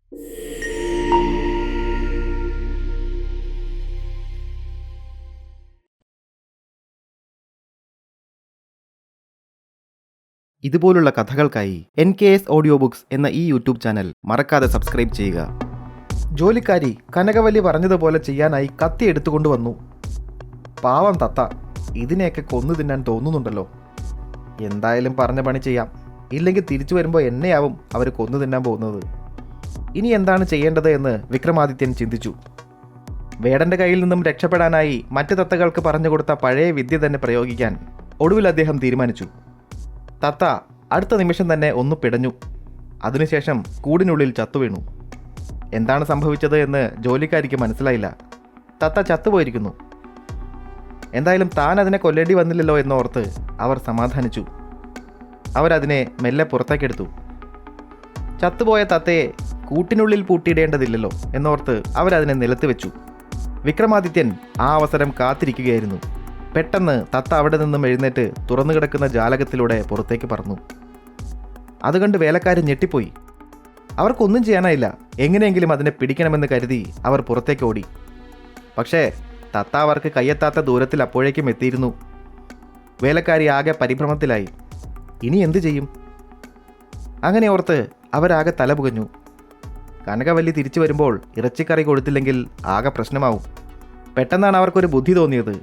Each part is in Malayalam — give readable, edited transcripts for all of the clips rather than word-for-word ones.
ഇതുപോലുള്ള കഥകൾക്കായി NKS ഓഡിയോ ബുക്സ് എന്ന ഈ യൂട്യൂബ് ചാനൽ മറക്കാതെ സബ്സ്ക്രൈബ് ചെയ്യുക. ജോലിക്കാരി കനകവല്ലി പറഞ്ഞതുപോലെ ചെയ്യാനായി കത്തി എടുത്തുകൊണ്ട് വന്നു. പാവം തത്ത, ഇതിനെയൊക്കെ കൊന്നു തിന്നാൻ തോന്നുന്നുണ്ടല്ലോ. എന്തായാലും പറഞ്ഞ പണി ചെയ്യാം, ഇല്ലെങ്കിൽ തിരിച്ചു വരുമ്പോൾ എന്നെയാവും അവർ കൊന്നു തിന്നാൻ പോകുന്നത്. ഇനി എന്താണ് ചെയ്യേണ്ടത് എന്ന് വിക്രമാദിത്യൻ ചിന്തിച്ചു. വേടൻ്റെ കയ്യിൽ നിന്നും രക്ഷപ്പെടാനായി മറ്റ് തത്തകൾക്ക് പറഞ്ഞു കൊടുത്ത പഴയ വിദ്യ തന്നെ പ്രയോഗിക്കാൻ ഒടുവിൽ അദ്ദേഹം തീരുമാനിച്ചു. തത്ത അടുത്ത നിമിഷം തന്നെ ഒന്ന് പിടഞ്ഞു. അതിനുശേഷം കൂടിനുള്ളിൽ ചത്തുവീണു. എന്താണ് സംഭവിച്ചത് എന്ന് ജോലിക്കാരിക്ക് മനസ്സിലായില്ല. തത്ത ചത്തുപോയിരിക്കുന്നു. എന്തായാലും താൻ അതിനെ കൊല്ലേണ്ടി വന്നില്ലല്ലോ എന്നോർത്ത് അവർ സമാധാനിച്ചു. അവരതിനെ മെല്ലെ പുറത്തേക്കെടുത്തു. ചത്തുപോയ തത്തയെ കൂട്ടിനുള്ളിൽ പൂട്ടിയിടേണ്ടതില്ലല്ലോ എന്നോർത്ത് അവരതിനെ നിലത്ത് വെച്ചു. വിക്രമാദിത്യൻ ആ അവസരം കാത്തിരിക്കുകയായിരുന്നു. പെട്ടെന്ന് തത്ത അവിടെ നിന്നും എഴുന്നേറ്റ് തുറന്നു കിടക്കുന്ന ജാലകത്തിലൂടെ പുറത്തേക്ക് പറന്നു. അതുകണ്ട് വേലക്കാരൻ ഞെട്ടിപ്പോയി. അവർക്കൊന്നും ചെയ്യാനായില്ല. എങ്ങനെയെങ്കിലും അതിനെ പിടിക്കണമെന്ന് കരുതി അവർ പുറത്തേക്ക് ഓടി. പക്ഷേ തത്ത അവർക്ക് കയ്യെത്താത്ത ദൂരത്തിൽ അപ്പോഴേക്കും എത്തിയിരുന്നു. വേലക്കാരി ആകെ പരിഭ്രമത്തിലായി. ഇനി എന്തു ചെയ്യും? അങ്ങനെ ഓർത്ത് അവരാകെ തലപുകഞ്ഞു. കനകവല്ലി തിരിച്ചു വരുമ്പോൾ ഇറച്ചിക്കറി കൊടുത്തില്ലെങ്കിൽ ആകെ പ്രശ്നമാവും. പെട്ടെന്നാണ് അവർക്കൊരു ബുദ്ധി തോന്നിയത്.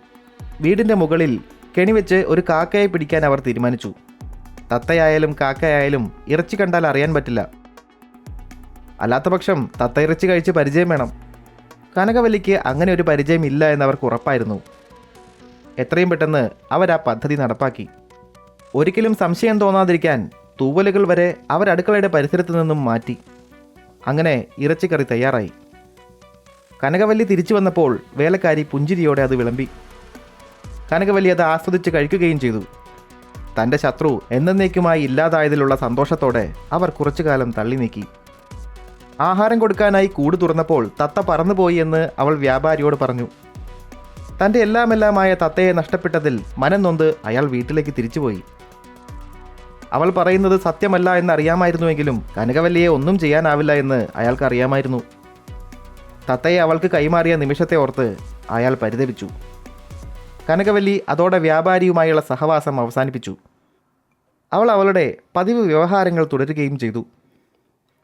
വീടിൻ്റെ മുകളിൽ കെണിവെച്ച് ഒരു കാക്കയെ പിടിക്കാൻ അവർ തീരുമാനിച്ചു. തത്തയായാലും കാക്കയായാലും ഇറച്ചി കണ്ടാൽ അറിയാൻ പറ്റില്ല. അല്ലാത്തപക്ഷം തത്ത ഇറച്ചി കഴിച്ച് പരിചയം വേണം. കനകവല്ലിക്ക് അങ്ങനെ ഒരു പരിചയം ഇല്ല എന്നവർക്ക് ഉറപ്പായിരുന്നു. എത്രയും പെട്ടെന്ന് അവർ ആ പദ്ധതി നടപ്പാക്കി. ഒരിക്കലും സംശയം തോന്നാതിരിക്കാൻ തൂവലുകൾ വരെ അവർ അടുക്കളയുടെ പരിസരത്ത് നിന്നും മാറ്റി. അങ്ങനെ ഇറച്ചിക്കറി തയ്യാറായി. കനകവല്ലി തിരിച്ചു വന്നപ്പോൾ വേലക്കാരി പുഞ്ചിരിയോടെ അത് വിളമ്പി. കനകവല്ലി അത് ആസ്വദിച്ച് കഴിക്കുകയും ചെയ്തു. തൻ്റെ ശത്രു എന്നേക്കുമായി ഇല്ലാതായതിലുള്ള സന്തോഷത്തോടെ അവർ കുറച്ചു കാലം തള്ളി നീക്കി. ആഹാരം കൊടുക്കാനായി കൂട് തുറന്നപ്പോൾ തത്ത പറന്നുപോയി എന്ന് അവൾ വ്യാപാരിയോട് പറഞ്ഞു. തൻ്റെ എല്ലാമെല്ലാമായ തത്തയെ നഷ്ടപ്പെട്ടതിൽ മനം നൊന്ത് അയാൾ വീട്ടിലേക്ക് തിരിച്ചുപോയി. അവൾ പറയുന്നത് സത്യമല്ല എന്നറിയാമായിരുന്നുവെങ്കിലും കനകവല്ലിയെ ഒന്നും ചെയ്യാനാവില്ല എന്ന് അയാൾക്കറിയാമായിരുന്നു. തത്തയെ അവൾക്ക് കൈമാറിയ നിമിഷത്തെ ഓർത്ത് അയാൾ പരിതപിച്ചു. കനകവല്ലി അതോടെ വ്യാപാരിയുമായുള്ള സഹവാസം അവസാനിപ്പിച്ചു. അവൾ അവളുടെ പതിവ് വ്യവഹാരങ്ങൾ തുടരുകയും ചെയ്തു.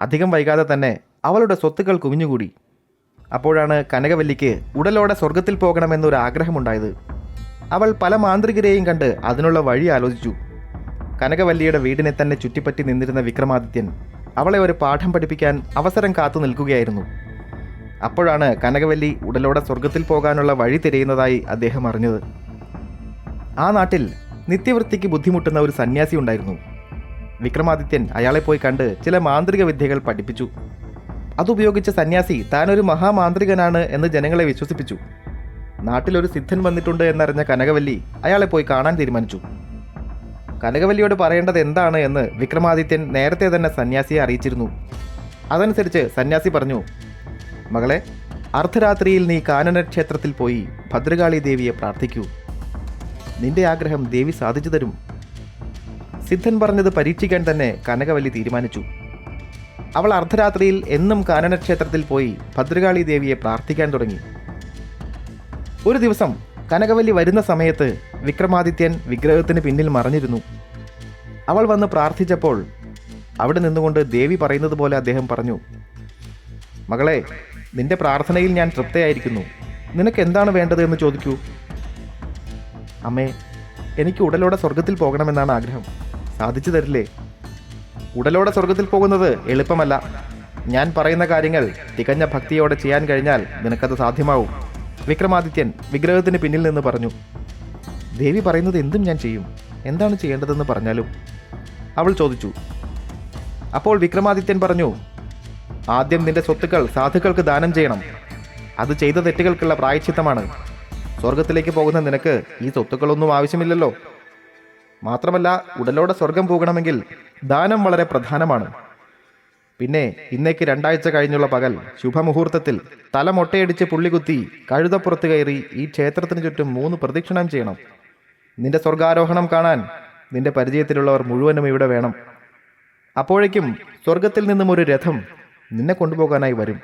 അധികം വൈകാതെ തന്നെ അവളുടെ സ്വത്തുക്കൾ കുമിഞ്ഞുകൂടി. അപ്പോഴാണ് കനകവല്ലിക്ക് ഉടലോടെ സ്വർഗത്തിൽ പോകണമെന്നൊരു ആഗ്രഹമുണ്ടായത്. അവൾ പല മാന്ത്രികരെയും കണ്ട് അതിനുള്ള വഴി ആലോചിച്ചു. കനകവല്ലിയുടെ വീടിനെ തന്നെ ചുറ്റിപ്പറ്റി നിന്നിരുന്ന വിക്രമാദിത്യൻ അവളെ ഒരു പാഠം പഠിപ്പിക്കാൻ അവസരം കാത്തു നിൽക്കുകയായിരുന്നു. അപ്പോഴാണ് കനകവല്ലി ഉടലോടെ സ്വർഗത്തിൽ പോകാനുള്ള വഴി തിരയുന്നതായി അദ്ദേഹം അറിഞ്ഞത്. ആ നാട്ടിൽ നിത്യവൃത്തിക്ക് ബുദ്ധിമുട്ടുന്ന ഒരു സന്യാസി ഉണ്ടായിരുന്നു. വിക്രമാദിത്യൻ അയാളെ പോയി കണ്ട് ചില മാന്ത്രിക വിദ്യകൾ പഠിപ്പിച്ചു. അതുപയോഗിച്ച സന്യാസി താനൊരു മഹാമാന്ത്രികനാണ് എന്ന് ജനങ്ങളെ വിശ്വസിപ്പിച്ചു. നാട്ടിലൊരു സിദ്ധൻ വന്നിട്ടുണ്ട് എന്നറിഞ്ഞ കനകവല്ലി അയാളെ പോയി കാണാൻ തീരുമാനിച്ചു. കനകവല്ലിയോട് പറയേണ്ടത് എന്താണ് എന്ന് വിക്രമാദിത്യൻ നേരത്തെ തന്നെ സന്യാസിയെ അറിയിച്ചിരുന്നു. അതനുസരിച്ച് സന്യാസി പറഞ്ഞു, മകളെ, അർദ്ധരാത്രിയിൽ നീ കാനന ക്ഷേത്രത്തിൽ പോയി ഭദ്രകാളി ദേവിയെ പ്രാർത്ഥിക്കൂ. നിന്റെ ആഗ്രഹം ദേവി സാധിച്ചു തരും. സിദ്ധൻ പറഞ്ഞത് പരീക്ഷിക്കാൻ തന്നെ കനകവല്ലി തീരുമാനിച്ചു. അവൾ അർദ്ധരാത്രിയിൽ എന്നും കാനന ക്ഷേത്രത്തിൽ പോയി ഭദ്രകാളി ദേവിയെ പ്രാർത്ഥിക്കാൻ തുടങ്ങി. ഒരു ദിവസം കനകവല്ലി വരുന്ന സമയത്ത് വിക്രമാദിത്യൻ വിഗ്രഹത്തിന് പിന്നിൽ മറഞ്ഞിരുന്നു. അവൾ വന്ന് പ്രാർത്ഥിച്ചപ്പോൾ അവിടെ നിന്നുകൊണ്ട് ദേവി പറയുന്നത് പോലെ അദ്ദേഹം പറഞ്ഞു, മകളെ, നിന്റെ പ്രാർത്ഥനയിൽ ഞാൻ തൃപ്തയായിരിക്കുന്നു. നിനക്ക് എന്താണ് വേണ്ടത് എന്ന് ചോദിക്കൂ. അമ്മേ, എനിക്ക് ഉടലോടെ സ്വർഗത്തിൽ പോകണമെന്നാണ് ആഗ്രഹം. സാധിച്ചു തരില്ലേ? ഉടലോടെ സ്വർഗത്തിൽ പോകുന്നത് എളുപ്പമല്ല. ഞാൻ പറയുന്ന കാര്യങ്ങൾ തികഞ്ഞ ഭക്തിയോടെ ചെയ്യാൻ കഴിഞ്ഞാൽ നിനക്കത് സാധ്യമാവും. വിക്രമാദിത്യൻ വിഗ്രഹത്തിന് പിന്നിൽ നിന്ന് പറഞ്ഞു. ദേവി പറയുന്നത് എന്തും ഞാൻ ചെയ്യും. എന്താണ് ചെയ്യേണ്ടതെന്ന് പറഞ്ഞാലും, അവൾ ചോദിച്ചു. അപ്പോൾ വിക്രമാദിത്യൻ പറഞ്ഞു, ആദ്യം നിന്റെ സ്വത്തുക്കൾ സാധുക്കൾക്ക് ദാനം ചെയ്യണം. അത് ചെയ്ത തെറ്റുകൾക്കുള്ള പ്രായശ്ചിത്തമാണ്. സ്വർഗത്തിലേക്ക് പോകുന്ന നിനക്ക് ഈ സ്വത്തുക്കളൊന്നും ആവശ്യമില്ലല്ലോ. മാത്രമല്ല, ഉടലോടെ സ്വർഗം പോകണമെങ്കിൽ ദാനം വളരെ പ്രധാനമാണ്. പിന്നെ ഇന്നേക്ക് 2 ആഴ്ച കഴിഞ്ഞുള്ള പകൽ ശുഭമുഹൂർത്തത്തിൽ തല മൊട്ടയടിച്ച് പുള്ളികുത്തി കഴുതപ്പുറത്ത് കയറി ഈ ക്ഷേത്രത്തിന് ചുറ്റും 3 പ്രദക്ഷിണം ചെയ്യണം. നിന്റെ സ്വർഗാരോഹണം കാണാൻ നിന്റെ പരിചയത്തിലുള്ളവർ മുഴുവനും ഇവിടെ വേണം. അപ്പോഴേക്കും സ്വർഗത്തിൽ നിന്നും ഒരു രഥം നിന്നെ കൊണ്ടുപോകാനായി വരും.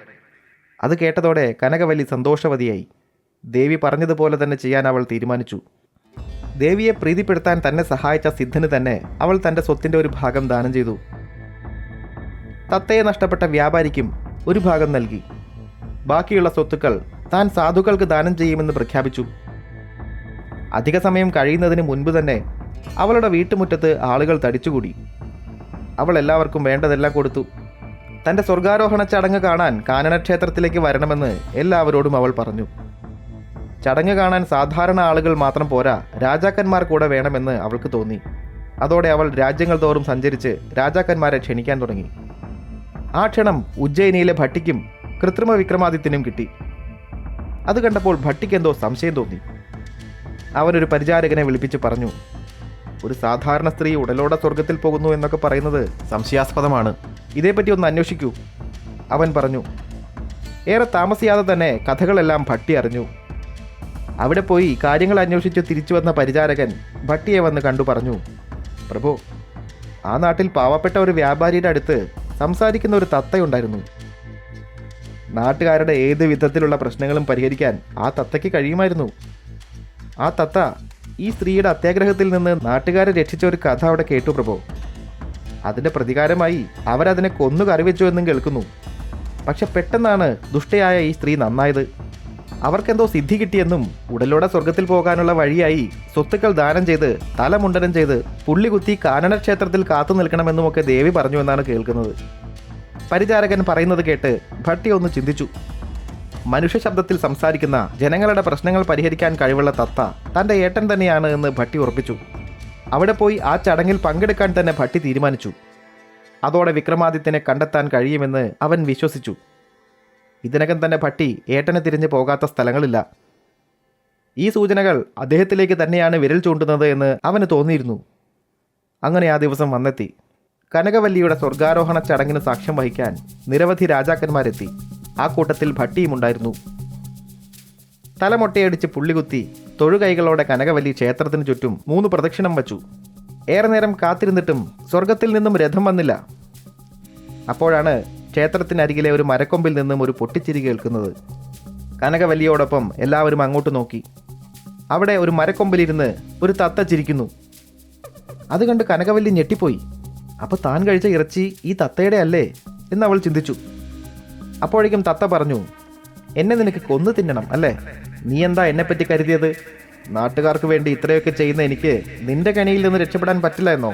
അത് കേട്ടതോടെ കനകവല്ലി സന്തോഷവതിയായി. ദേവി പറഞ്ഞതുപോലെ തന്നെ ചെയ്യാൻ അവൾ തീരുമാനിച്ചു. ദേവിയെ പ്രീതിപ്പെടുത്താൻ തന്നെ സഹായിച്ച സിദ്ധന് തന്നെ അവൾ തൻ്റെ സ്വത്തിൻ്റെ ഒരു ഭാഗം ദാനം ചെയ്തു. തത്തയെ നഷ്ടപ്പെട്ട വ്യാപാരിക്കും ഒരു ഭാഗം നൽകി. ബാക്കിയുള്ള സ്വത്തുക്കൾ താൻ സാധുക്കൾക്ക് ദാനം ചെയ്യുമെന്ന് പ്രഖ്യാപിച്ചു. അധിക സമയം കഴിയുന്നതിന് മുൻപ് തന്നെ അവളുടെ വീട്ടുമുറ്റത്ത് ആളുകൾ തടിച്ചുകൂടി. അവൾ എല്ലാവർക്കും വേണ്ടതെല്ലാം കൊടുത്തു. തൻ്റെ സ്വർഗാരോഹണ ചടങ്ങ് കാണാൻ കാനനക്ഷേത്രത്തിലേക്ക് വരണമെന്ന് എല്ലാവരോടും അവൾ പറഞ്ഞു. ചടങ്ങ് കാണാൻ സാധാരണ ആളുകൾ മാത്രം പോരാ, രാജാക്കന്മാർ കൂടെ വേണമെന്ന് അവൾക്ക് തോന്നി. അതോടെ അവൾ രാജ്യങ്ങൾ തോറും സഞ്ചരിച്ച് രാജാക്കന്മാരെ ക്ഷണിക്കാൻ തുടങ്ങി. ആ ക്ഷണം ഉജ്ജയിനിയിലെ ഭട്ടിക്കും കൃത്രിമ വിക്രമാദിത്യനും കിട്ടി. അത് കണ്ടപ്പോൾ ഭട്ടിക്ക് എന്തോ സംശയം തോന്നി. അവനൊരു പരിചാരകനെ വിളിപ്പിച്ച് പറഞ്ഞു, ഒരു സാധാരണ സ്ത്രീ ഉടലോടെ സ്വർഗത്തിൽ പോകുന്നു എന്നൊക്കെ പറയുന്നത് സംശയാസ്പദമാണ്. ഇതേപ്പറ്റി ഒന്ന് അന്വേഷിക്കൂ. അവൻ പറഞ്ഞു. ഏറെ താമസിയാതെ തന്നെ കഥകളെല്ലാം ഭട്ടി അറിഞ്ഞു. അവിടെ പോയി കാര്യങ്ങൾ അന്വേഷിച്ച് തിരിച്ചു വന്ന പരിചാരകൻ ഭട്ടിയെ വന്ന് കണ്ടു പറഞ്ഞു, പ്രഭു, ആ നാട്ടിൽ പാവപ്പെട്ട ഒരു വ്യാപാരിയുടെ അടുത്ത് സംസാരിക്കുന്ന ഒരു തത്തയുണ്ടായിരുന്നു. നാട്ടുകാരുടെ ഏത് വിധത്തിലുള്ള പ്രശ്നങ്ങളും പരിഹരിക്കാൻ ആ തത്തയ്ക്ക് കഴിയുമായിരുന്നു. ആ തത്ത ഈ സ്ത്രീയുടെ അത്യാഗ്രഹത്തിൽ നിന്ന് നാട്ടുകാരെ രക്ഷിച്ച ഒരു കഥ അവിടെ കേട്ടു പ്രഭു. അതിൻ്റെ പ്രതികാരമായി അവരതിനെ കൊന്നു കറിവെച്ചു എന്നും കേൾക്കുന്നു. പക്ഷെ പെട്ടെന്നാണ് ദുഷ്ടയായ ഈ സ്ത്രീ നന്നായത്. അവർക്കെന്തോ സിദ്ധി കിട്ടിയെന്നും ഉടലോടെ സ്വർഗത്തിൽ പോകാനുള്ള വഴിയായി സ്വത്തുക്കൾ ദാനം ചെയ്ത് തലമുണ്ടനം ചെയ്ത് പുള്ളികുത്തി കാനനക്ഷേത്രത്തിൽ കാത്തു നിൽക്കണമെന്നുമൊക്കെ ദേവി പറഞ്ഞു എന്നാണ് കേൾക്കുന്നത്. പരിചാരകൻ പറയുന്നത് കേട്ട് ഭട്ടി ഒന്ന് ചിന്തിച്ചു. മനുഷ്യ ശബ്ദത്തിൽ സംസാരിക്കുന്ന ജനങ്ങളുടെ പ്രശ്നങ്ങൾ പരിഹരിക്കാൻ കഴിവുള്ള തത്ത തൻ്റെ ഏട്ടൻ തന്നെയാണ് എന്ന് ഭട്ടി ഉറപ്പിച്ചു. അവിടെ പോയി ആ ചടങ്ങിൽ പങ്കെടുക്കാൻ തന്നെ ഭട്ടി തീരുമാനിച്ചു. അതോടെ വിക്രമാദിത്യനെ കണ്ടെത്താൻ കഴിയുമെന്ന് അവൻ വിശ്വസിച്ചു. ഇതിനകം തന്നെ ഭട്ടി ഏട്ടനെ തിരിഞ്ഞു പോകാത്ത സ്ഥലങ്ങളില്ല. ഈ സൂചനകൾ അദ്ദേഹത്തിലേക്ക് തന്നെയാണ് വിരൽ ചൂണ്ടുന്നത് എന്ന് അവന് തോന്നിയിരുന്നു. അങ്ങനെ ആ ദിവസം വന്നെത്തി. കനകവല്ലിയുടെ സ്വർഗാരോഹണ ചടങ്ങിന് സാക്ഷ്യം വഹിക്കാൻ നിരവധി രാജാക്കന്മാരെത്തി. ആ കൂട്ടത്തിൽ ഭട്ടിയും ഉണ്ടായിരുന്നു. തലമൊട്ടയടിച്ച് പുള്ളികുത്തി തൊഴുകൈകളോടെ കനകവല്ലി ക്ഷേത്രത്തിന് ചുറ്റും 3 പ്രദക്ഷിണം വച്ചു. ഏറെ നേരം കാത്തിരുന്നിട്ടും സ്വർഗത്തിൽ നിന്നും രഥം വന്നില്ല. അപ്പോഴാണ് ക്ഷേത്രത്തിനരികിലെ ഒരു മരക്കൊമ്പിൽ നിന്നും ഒരു പൊട്ടിച്ചിരി കേൾക്കുന്നത്. കനകവല്ലിയോടൊപ്പം എല്ലാവരും അങ്ങോട്ട് നോക്കി. അവിടെ ഒരു മരക്കൊമ്പിലിരുന്ന് ഒരു തത്ത ചിരിക്കുന്നു. അത് കണ്ട് കനകവല്ലി ഞെട്ടിപ്പോയി. അപ്പോൾ താൻ കഴിച്ച ഇറച്ചി ഈ തത്തയുടെ അല്ലേ എന്നവൾ ചിന്തിച്ചു. അപ്പോഴേക്കും തത്ത പറഞ്ഞു, എന്നെ നിനക്ക് കൊന്നു തിന്നണം അല്ലേ? നീ എന്താ എന്നെപ്പറ്റി കരുതിയത്? നാട്ടുകാർക്ക് വേണ്ടി ഇത്രയൊക്കെ ചെയ്യുന്ന എനിക്ക് നിന്റെ കണിയിൽ നിന്ന് രക്ഷപ്പെടാൻ പറ്റില്ല എന്നോ?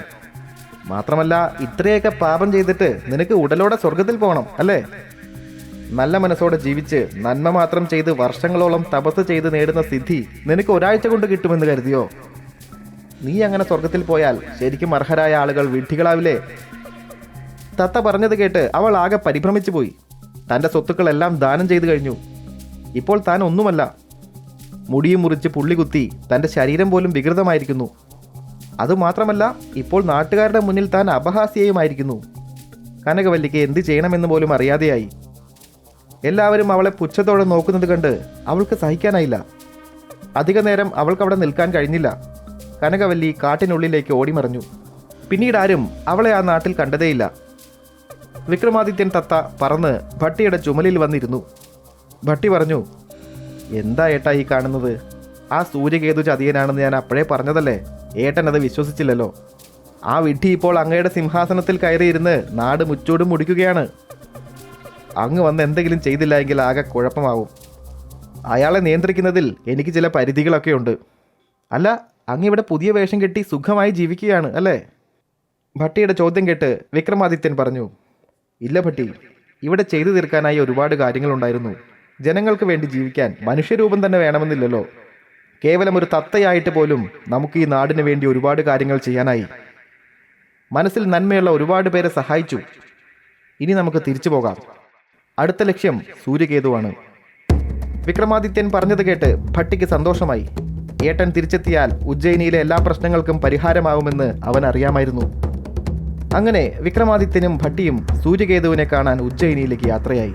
മാത്രമല്ല ഇത്രയൊക്കെ പാപം ചെയ്തിട്ട് നിനക്ക് ഉടലോടെ സ്വർഗത്തിൽ പോകണം അല്ലേ? നല്ല മനസ്സോടെ ജീവിച്ച് നന്മ മാത്രം ചെയ്ത് വർഷങ്ങളോളം തപസ് ചെയ്ത് നേടുന്ന സിദ്ധി നിനക്ക് ഒരാഴ്ച കൊണ്ട് കിട്ടുമെന്ന് കരുതിയോ? നീ അങ്ങനെ സ്വർഗത്തിൽ പോയാൽ ശരിക്കും അർഹരായ ആളുകൾ വിഡ്ഢികളാവില്ലേ? തത്ത പറഞ്ഞത് കേട്ട് അവൾ ആകെ പരിഭ്രമിച്ചു പോയി. തൻ്റെ സ്വത്തുക്കളെല്ലാം ദാനം ചെയ്തു കഴിഞ്ഞു. ഇപ്പോൾ താൻ ഒന്നുമല്ല. മുടിയും മുറിച്ച് പുള്ളികുത്തി തൻ്റെ ശരീരം പോലും വികൃതമായിരിക്കുന്നു. അതുമാത്രമല്ല ഇപ്പോൾ നാട്ടുകാരുടെ മുന്നിൽ താൻ അപഹാസ്യയുമായിരിക്കുന്നു. കനകവല്ലിക്ക് എന്ത് ചെയ്യണമെന്ന് പോലും അറിയാതെയായി. എല്ലാവരും അവളെ പുച്ഛത്തോടെ നോക്കുന്നത് കണ്ട് അവൾക്ക് സഹിക്കാനായില്ല. അധിക നേരം അവൾക്കവിടെ നിൽക്കാൻ കഴിഞ്ഞില്ല. കനകവല്ലി കാട്ടിനുള്ളിലേക്ക് ഓടിമറഞ്ഞു. പിന്നീട് ആരും അവളെ ആ നാട്ടിൽ കണ്ടതേയില്ല. വിക്രമാദിത്യൻ തത്ത പറന്ന് ഭട്ടിയുടെ ചുമലിൽ വന്നിരുന്നു. ഭട്ടി പറഞ്ഞു, എന്താ ഏട്ടാ ഈ കാണുന്നത്? ആ സൂര്യകേതു ചതിയനാണെന്ന് ഞാൻ അപ്പോഴേ പറഞ്ഞതല്ലേ? ഏട്ടൻ അത് വിശ്വസിച്ചില്ലല്ലോ. ആ വിഡ്ഢി ഇപ്പോൾ അങ്ങയുടെ സിംഹാസനത്തിൽ കയറിയിരുന്ന് നാട് മുച്ചൂടും മുടിക്കുകയാണ്. അങ്ങ് വന്ന് എന്തെങ്കിലും ചെയ്തില്ല എങ്കിൽ ആകെ കുഴപ്പമാവും. അയാളെ നിയന്ത്രിക്കുന്നതിൽ എനിക്ക് ചില പരിധികളൊക്കെ ഉണ്ട്. അല്ല, അങ്ങ് ഇവിടെ പുതിയ വേഷം കെട്ടി സുഖമായി ജീവിക്കുകയാണ് അല്ലേ? ഭട്ടിയുടെ ചോദ്യം കേട്ട് വിക്രമാദിത്യൻ പറഞ്ഞു, ഇല്ല ഭട്ടി, ഇവിടെ ചെയ്തു തീർക്കാനായി ഒരുപാട് കാര്യങ്ങളുണ്ടായിരുന്നു. ജനങ്ങൾക്ക് വേണ്ടി ജീവിക്കാൻ മനുഷ്യരൂപം തന്നെ വേണമെന്നില്ലല്ലോ. കേവലം ഒരു തത്തയായിട്ട് പോലും നമുക്ക് ഈ നാടിന് വേണ്ടി ഒരുപാട് കാര്യങ്ങൾ ചെയ്യാനായി. മനസ്സിൽ നന്മയുള്ള ഒരുപാട് പേരെ സഹായിച്ചു. ഇനി നമുക്ക് തിരിച്ചു പോകാം. അടുത്ത ലക്ഷ്യം സൂര്യകേതുവാണ്. വിക്രമാദിത്യൻ പറഞ്ഞത് കേട്ട് ഭട്ടിക്ക് സന്തോഷമായി. ഏട്ടൻ തിരിച്ചെത്തിയാൽ ഉജ്ജയിനിയിലെ എല്ലാ പ്രശ്നങ്ങൾക്കും പരിഹാരമാവുമെന്ന് അവൻ അറിയാമായിരുന്നു. അങ്ങനെ വിക്രമാദിത്യനും ഭട്ടിയും സൂര്യകേതുവിനെ കാണാൻ ഉജ്ജയിനിയിലേക്ക് യാത്രയായി.